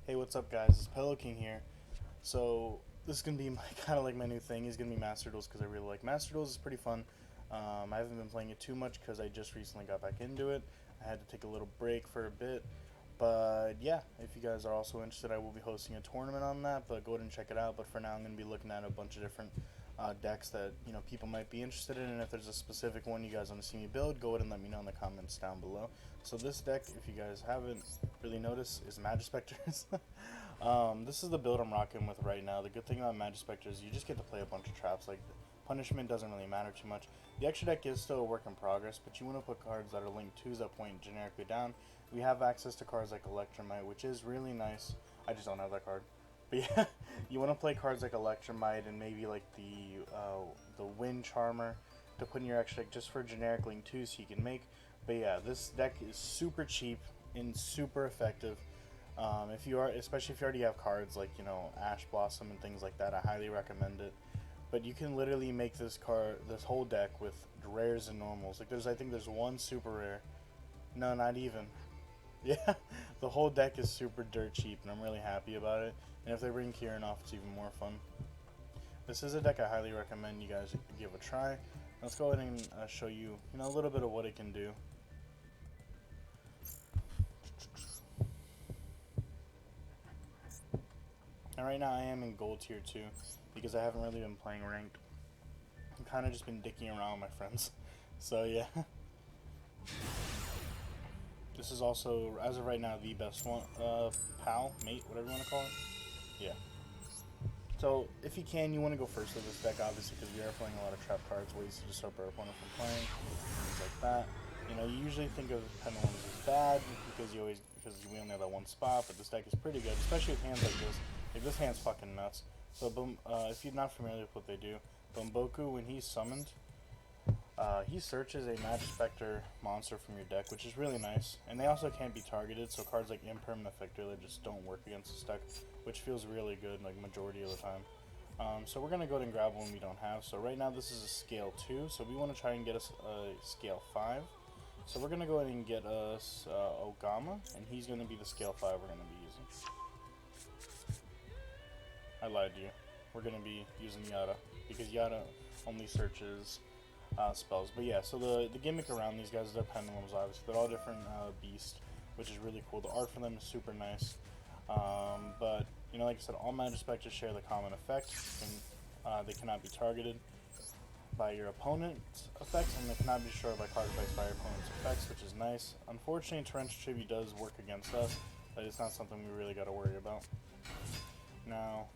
Hey, what's up, guys? It's Pillow King here. So this is gonna be my kind of like my new thing. Is gonna be Master Duels because I really like Master Duels. It's pretty fun. I haven't been playing it too much because I just recently got back into it. I had to take a little break for a bit, but yeah, if you guys are also interested, I will be hosting a tournament on that. But go ahead and check it out. But for now, I'm gonna be looking at a bunch of different decks that people might be interested in, and if there's a specific one you guys want to see me build, go ahead and let me know in the comments down below. So this deck, if you guys haven't really noticed, is Magispectors. This is the build I'm rocking with right now. The good thing about Magispectors is you just get to play a bunch of traps. Like, punishment doesn't really matter too much. The extra deck is still a work in progress, but you want to put cards that are linked 2s that point generically down. We have access to cards like Electromite, which is really nice. I just don't have that card. But yeah, you want to play cards like Electromite and maybe like the Wind Charmer to put in your extra deck just for generic link 2 so you can make. But yeah, this deck is super cheap and super effective. Especially if you already have cards like Ash Blossom and things like that, I highly recommend it. But you can literally make this whole deck with rares and normals. Like I think there's one super rare. No, not even. Yeah, the whole deck is super dirt cheap, and I'm really happy about it. And if they bring Kieran off, it's even more fun. This is a deck I highly recommend you guys give a try. Let's go ahead and show you, a little bit of what it can do. And right now I am in gold tier 2 because I haven't really been playing ranked. I've kind of just been dicking around with my friends. So yeah. This is also, as of right now, the best one. Pal, mate, whatever you want to call it. Yeah. So, if you can, you want to go first with this deck, obviously, because we are playing a lot of trap cards, ways to disrupt our opponent from playing, things like that. You usually think of Pendulums as bad, because we only have that one spot, but this deck is pretty good, especially with hands like this. Like, this hand's fucking nuts. So, if you're not familiar with what they do, Bumboku, when he's summoned, he searches a Magispector monster from your deck, which is really nice. And they also can't be targeted, so cards like Impermanent Effector just don't work against this deck, which feels really good, like majority of the time. So we're going to go ahead and grab one we don't have. So right now this is a scale 2, so we want to try and get us a scale 5. So we're going to go ahead and get us Ogama, and he's going to be the scale 5 we're going to be using. I lied to you. We're going to be using Yada, because Yada only searches spells. But yeah, so the gimmick around these guys is their pendulums, obviously. They're all different beasts, which is really cool. The art for them is super nice. But, like I said, all Magispectors share the common effect. They cannot be targeted by your opponent's effects, and they cannot be destroyed by card effects by your opponent's effects, which is nice. Unfortunately, Torrential Tribute does work against us, but it's not something we really got to worry about. Now,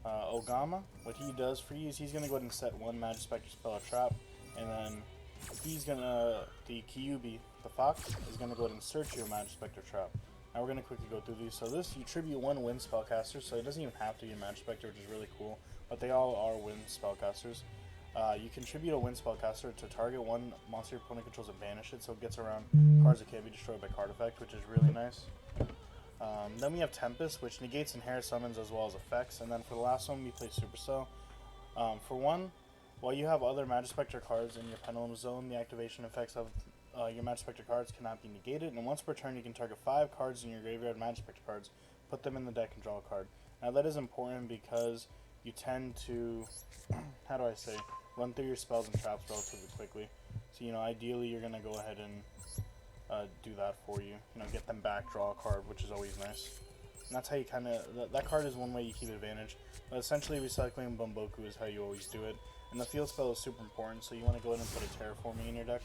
Ogama, what he does for you is he's going to go ahead and set one Magispector spell a trap, and then the Kyubi, the fox, is going to go ahead and search your Magispector trap. Now we're going to quickly go through these. So this, you tribute one wind spellcaster, so it doesn't even have to be a Magispector, which is really cool, but they all are wind spellcasters. You can tribute a wind spellcaster to target one monster your opponent controls and banish it, so it gets around cards that can't be destroyed by card effect, which is really nice. Then we have Tempest, which negates inherent summons as well as effects. And then for the last one, we play Supercell. For one, while you have other Magispector cards in your Pendulum Zone, the activation effects of your Magispector cards cannot be negated. And once per turn, you can target 5 cards in your graveyard Magispector cards, put them in the deck, and draw a card. Now that is important because you tend to, how do I say, run through your spells and traps relatively quickly. So, ideally you're going to go ahead and do that for you. Get them back, draw a card, which is always nice. And that's how you that card is one way you keep advantage. But essentially, recycling Bumboku is how you always do it. And the field spell is super important, so you want to go ahead and put a Terraforming in your deck,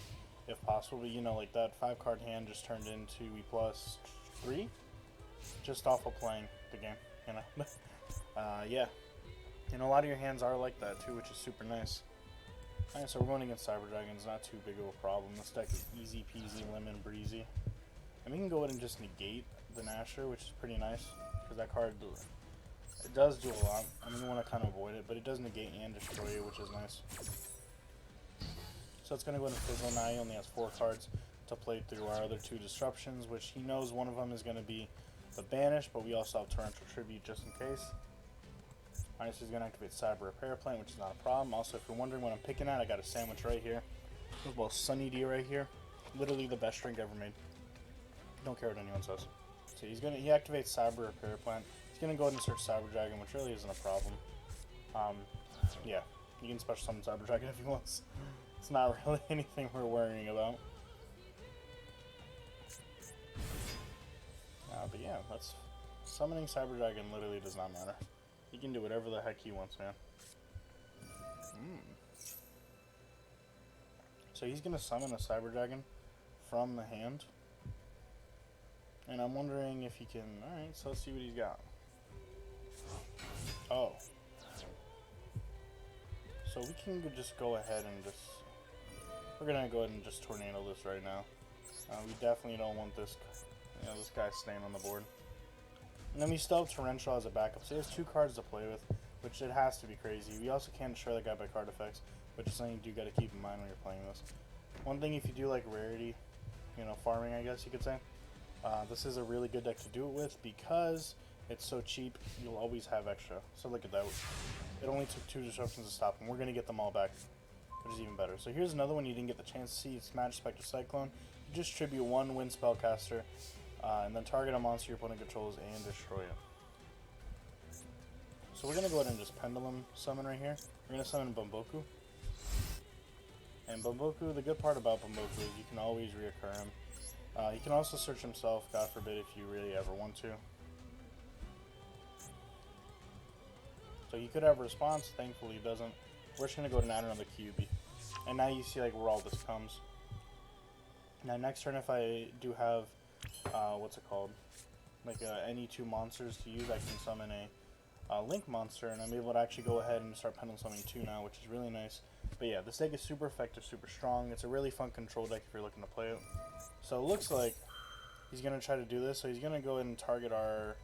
if possible. But like that 5-card hand just turned into E plus 3, just off of playing the game. Yeah. A lot of your hands are like that too, which is super nice. Alright, so we're going against Cyber Dragons, not too big of a problem. This deck is easy peasy, lemon breezy. And we can go ahead and just negate the Nasher, which is pretty nice, because that card, it does do a lot. We want to kind of avoid it, but it does negate and destroy it, which is nice. So it's going to go ahead and fizzle now. He only has 4 cards to play through our other 2 disruptions, which he knows one of them is going to be the Banish, but we also have Torrential Tribute just in case. Alright, so he's going to activate Cyber Repair Plant, which is not a problem. Also, if you're wondering what I'm picking at, I got a sandwich right here. This little Sunny D right here. Literally the best drink ever made. Don't care what anyone says. So he activates Cyber Repair Plant. He's gonna go ahead and search Cyber Dragon, which really isn't a problem. Yeah, you can special summon Cyber Dragon if he wants. It's not really anything we're worrying about. But yeah, that's summoning Cyber Dragon literally does not matter. He can do whatever the heck he wants, man. So he's gonna summon a Cyber Dragon from the hand. And I'm wondering if he can... Alright, so let's see what he's got. Oh. So we can just go ahead and just... We're gonna go ahead and just tornado this right now. We definitely don't want this, this guy staying on the board. And then we still have Torrential as a backup. So he has 2 cards to play with, which it has to be crazy. We also can't destroy the guy by card effects, which is something you do got to keep in mind when you're playing this. One thing, if you do like rarity, farming, I guess you could say, this is a really good deck to do it with because it's so cheap. You'll always have extra. So look at that. It only took 2 disruptions to stop him. We're gonna get them all back, which is even better. So here's another one you didn't get the chance to see. It's Magic Spectre Cyclone. You just tribute 1 Wind Spellcaster, and then target a monster your opponent controls and destroy it. So we're gonna go ahead and just Pendulum summon right here. We're gonna summon Bumboku. And Bumboku, the good part about Bumboku is you can always reoccur him. He can also search himself, God forbid, if you really ever want to. So he could have a response, thankfully he doesn't. We're just going to go ahead and add another QB. And now you see like where all this comes. Now next turn if I do have, what's it called? Like any 2 monsters to use, I can summon a Link monster, and I'm able to actually go ahead and start Pendulum summoning 2 now, which is really nice. But yeah, this deck is super effective, super strong. It's a really fun control deck if you're looking to play it. So it looks like he's going to try to do this. So he's going to go ahead and target our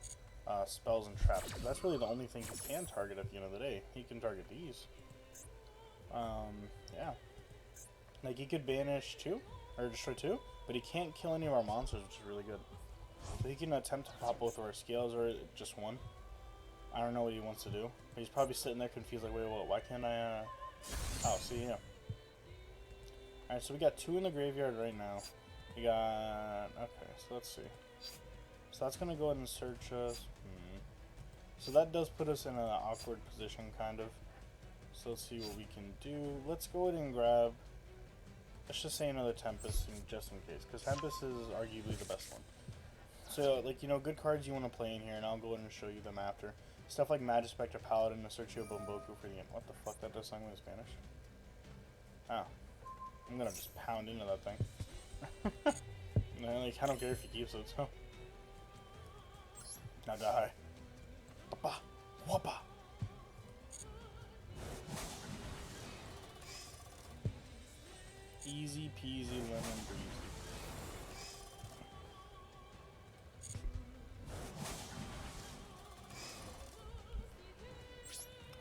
spells and traps. That's really the only thing he can target at the end of the day. He can target these. Yeah. Like he could banish 2, or destroy 2, but he can't kill any of our monsters, which is really good. So he can attempt to pop both of our scales or just 1. I don't know what he wants to do. He's probably sitting there confused like, wait, what? Why can't I, Oh, see, yeah. Alright, so we got 2 in the graveyard right now. We got... Okay, so let's see. So that's going to go ahead and search us. So that does put us in an awkward position, kind of. So let's see what we can do. Let's go ahead and grab... Let's just say another Tempest, just in case. Because Tempest is arguably the best one. So, like, good cards you want to play in here, and I'll go ahead and show you them after. Stuff like Magic Spectre Paladin, Assertio Bumboku for the end. What the fuck? That does something in Spanish? Oh. I'm gonna just pound into that thing. I don't care if he keeps it, so. Now die. Papa! Wappa! Easy peasy lemon breezy.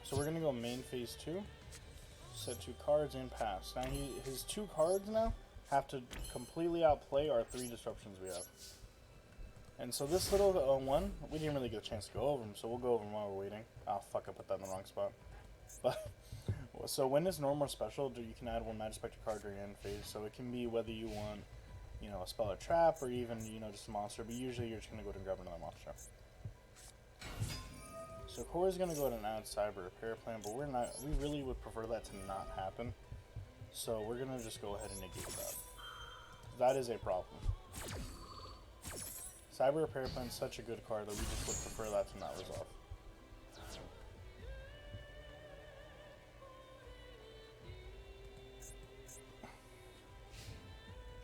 So we're gonna go main phase 2, set 2 cards and pass. Now his 2 cards now have to completely outplay our 3 disruptions we have. And so this little one, we didn't really get a chance to go over them, so we'll go over them while we're waiting. Oh fuck, I put that in the wrong spot. But so when it's normal or special, you can add 1 Magic Spectre card during end phase. So it can be whether you want, a spell or trap, or even, just a monster. But usually you're just gonna go ahead and grab another monster. So Corey's gonna go ahead and add Cyber Repair Plan, but we really would prefer that to not happen. So we're gonna just go ahead and negate that. That is a problem. Cyber Repair Plan is such a good card that we just would prefer that to not resolve.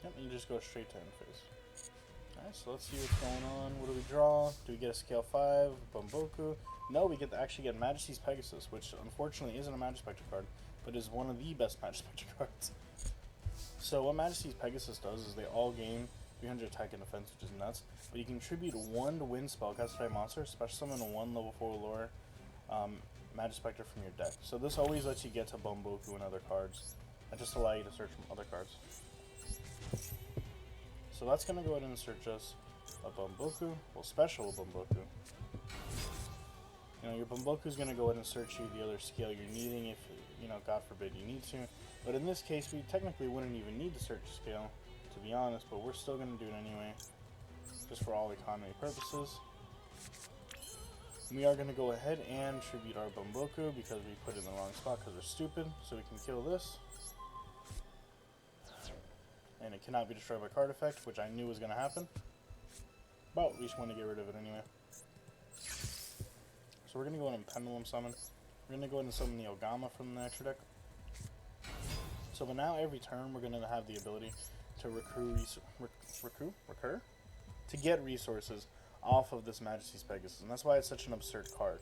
Yep, and you just go straight to end phase. Alright, so let's see what's going on. What do we draw? Do we get a scale 5? Bumboku? No, we actually get Majesty's Pegasus, which unfortunately isn't a Magic Spectre card, but is one of the best Magic Spectre cards. So what Majesty's Pegasus does is they all gain 300 attack and defense, which is nuts. But you can tribute 1 to win spellcaster type monster, special summon a 1 level 4 lore Magic Spectre from your deck. So this always lets you get to Bumboku and other cards, and just allow you to search from other cards. So that's going to go ahead and search us a Bumboku, well, special Bumboku. Your Bumboku is going to go ahead and search you the other scale you're needing if, God forbid you need to. But in this case, we technically wouldn't even need to search a scale, to be honest, but we're still going to do it anyway. just for all economy purposes. We are going to go ahead and tribute our Bumboku because we put it in the wrong spot because we're stupid. So we can kill this. And it cannot be destroyed by card effect, which I knew was going to happen. But we just want to get rid of it anyway. So we're going to go ahead and Pendulum Summon. We're going to go ahead and summon the Ogama from the extra deck. So but now every turn we're going to have the ability to recur? To get resources off of this Majesty's Pegasus. And that's why it's such an absurd card.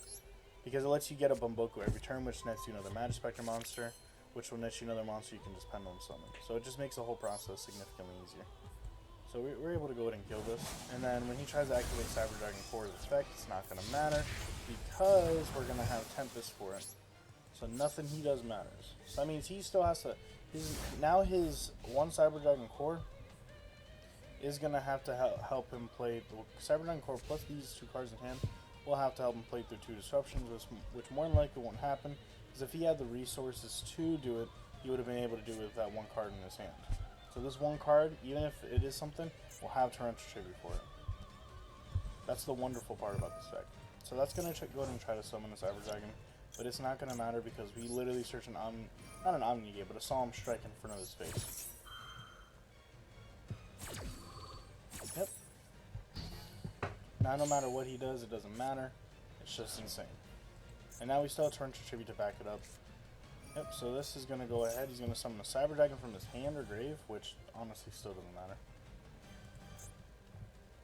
Because it lets you get a Bumboku every turn, which nets you another Magispector monster, which will net you another monster you can just Pendulum Summon. So it just makes the whole process significantly easier. So we're able to go ahead and kill this, and then when he tries to activate Cyber Dragon Core's effect, it's not going to matter, because we're going to have Tempest for it. So nothing he does matters. So that means he still has to, now his one Cyber Dragon Core is going to have to help him play, Cyber Dragon Core plus these two cards in hand will have to help him play through two Disruptions, which more than likely won't happen, because if he had the resources to do it, he would have been able to do it with that one card in his hand. So this one card, even if it is something, will have Torrential Tribute for it. That's the wonderful part about this deck. So that's going to go ahead and try to summon the Cyber Dragon, but it's not going to matter because we literally search an not an Omni-Gate, but a Solemn Strike in front of his face. Yep. Now no matter what he does, it doesn't matter. It's just insane. And now we still have Torrential Tribute to back it up. Yep, so this is going to go ahead. He's going to summon a Cyber Dragon from his hand or grave, which honestly still doesn't matter.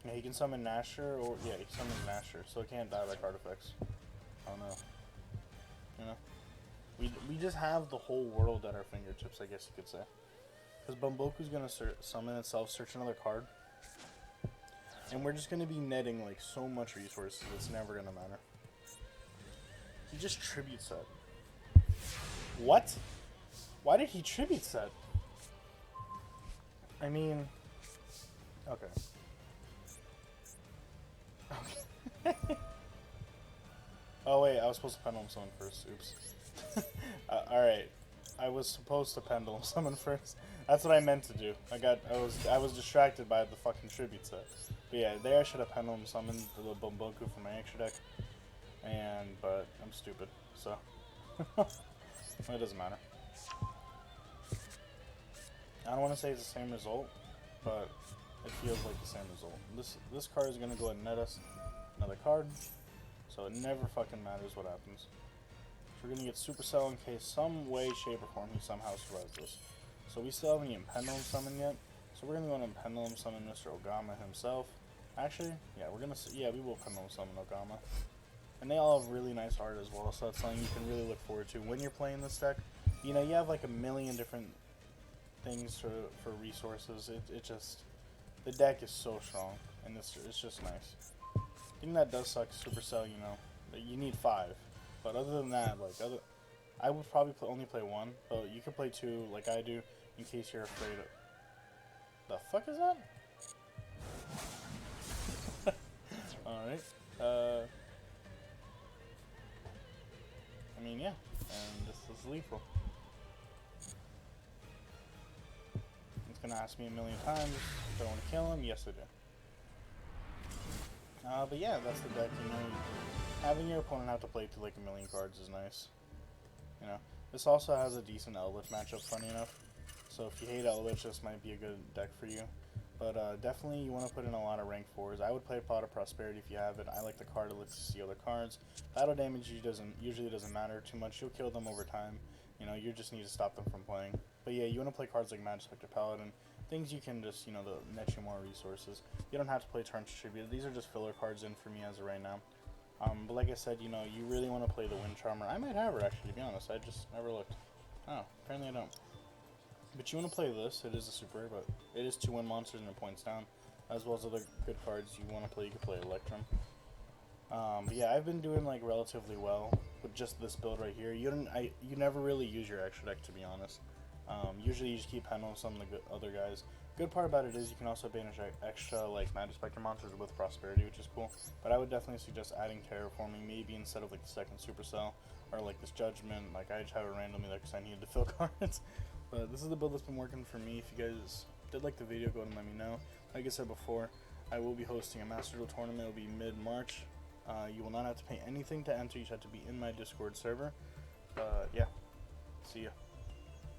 Yeah, he can summon Nasher, or yeah, he summons Nasher, so it can't die by card effects. Oh no. You know? We just have the whole world at our fingertips, I guess you could say. Because Bumboku's going to summon itself, search another card. And we're just going to be netting like so much resources, it's never going to matter. He just tributes that. What? Why did he tribute set? I mean, okay. Oh wait, I was supposed to Pendulum Summon first. Oops. Alright. I was supposed to Pendulum Summon first. That's what I meant to do. I was distracted by the fucking tribute set. But yeah, there I should have Pendulum Summoned the Bumboku from my extra deck. But I'm stupid, so it doesn't matter. I don't want to say it's the same result, but it feels like the same result. This card is going to go ahead and net us another card, so it never fucking matters what happens. So we're going to get Supercell in case some way, shape, or form he somehow survives this. So we still haven't even Pendulum Summon yet, so we're going to go ahead and Pendulum Summon Mr. Ogama himself. Actually, yeah, we will Pendulum Summon Ogama. And they all have really nice art as well, so that's something you can really look forward to when you're playing this deck. You know, you have like a million different things for resources. It just, the deck is so strong, and it's just nice. The thing that does suck, Supercell, you know, you need 5. But other than that, like I would probably only play 1, but you could play 2 like I do in case you're afraid of. The fuck is that? Alright. I mean, yeah, and this is lethal. It's gonna ask me a million times, do I want to kill him? Yes, I do. But yeah, that's the deck, you know, having your opponent have to play through like a million cards is nice. You know, this also has a decent Eldritch matchup, funny enough, so if you hate Eldritch, this might be a good deck for you. But definitely you want to put in a lot of rank 4s. I would play Pot of Prosperity if you have it. I like the card, it lets you see other cards. Battle damage usually doesn't matter too much. You'll kill them over time. You know, you just need to stop them from playing. But yeah, you want to play cards like Magispector Paladin. Things you can just, you know, net you more resources. You don't have to play Torrential Tribute. These are just filler cards in for me as of right now. But like I said, you know, you really want to play the Wind Charmer. I might have her, actually, to be honest. I just never looked. Oh, apparently I don't. But you want to play this. It is a super, but it is 2 win monsters and it points down, as well as other good cards you want to play. You can play Electrum. But yeah, I've been doing like relatively well with just this build right here. You never really use your extra deck, to be honest. Usually you just keep handling some of the other guys. Good part about it is you can also banish extra like Magispector monsters with Prosperity, which is cool. But I would definitely suggest adding Terraforming, maybe instead of like the second Supercell or like this Judgment. Like I just have it randomly there because I needed to fill cards. But this is the build that's been working for me. If you guys did like the video, go ahead and let me know. Like I said before, I will be hosting a Master Duel tournament. It will be mid-March. You will not have to pay anything to enter. You just have to be in my Discord server. Yeah. See ya.